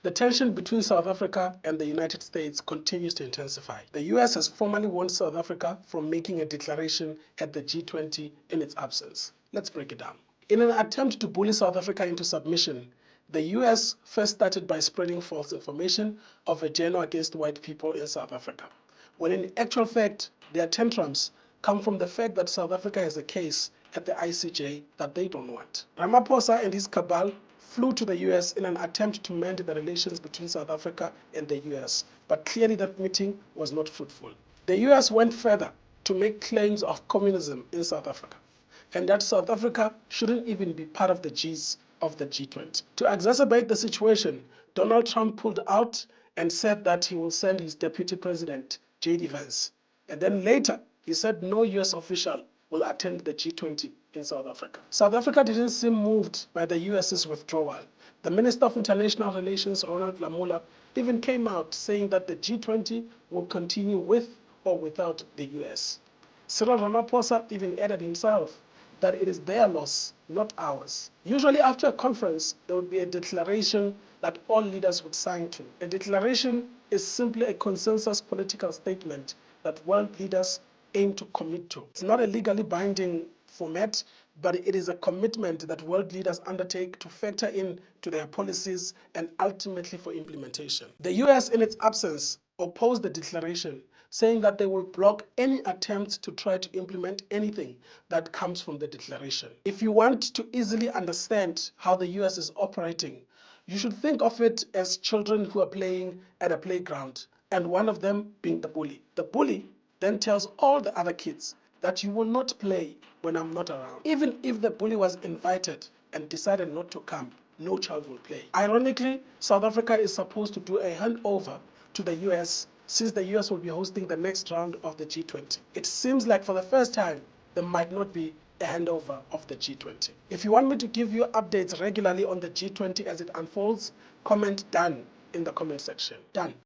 The tension between South Africa and the United States continues to intensify. The US has formally warned South Africa from making a declaration at the G20 in its absence. Let's break it down. In an attempt to bully South Africa into submission, the US first started by spreading false information of a genocide against white people in South Africa, when in actual fact, their tantrums come from the fact that South Africa has a case at the ICJ that they don't want. Ramaphosa and his cabal flew to the US in an attempt to mend the relations between South Africa and the US, but clearly that meeting was not fruitful. The US went further to make claims of communism in South Africa, and that South Africa shouldn't even be part of the Gs of the G20. To exacerbate the situation, Donald Trump pulled out and said that he will send his deputy president, Vance. And then later, he said no US official will attend the G20 in South Africa. South Africa didn't seem moved by the US's withdrawal. The Minister of International Relations, Ronald Lamola, even came out saying that the G20 will continue with or without the US. Cyril Ramaphosa even added himself that it is their loss, not ours. Usually after a conference, there would be a declaration that all leaders would sign to. A declaration is simply a consensus political statement that world leaders aim to commit to. It's not a legally binding format, but it is a commitment that world leaders undertake to factor in to their policies and ultimately for implementation. The US, in its absence, opposed the declaration, saying that they will block any attempt to try to implement anything that comes from the declaration. If you want to easily understand how the US is operating, you should think of it as children who are playing at a playground, and one of them being the bully. The bully then tells all the other kids that you will not play when I'm not around. Even if the bully was invited and decided not to come, no child will play. Ironically, South Africa is supposed to do a handover to the US since the US will be hosting the next round of the G20. It seems like for the first time, there might not be a handover of the G20. If you want me to give you updates regularly on the G20 as it unfolds, comment done in the comment section. Done.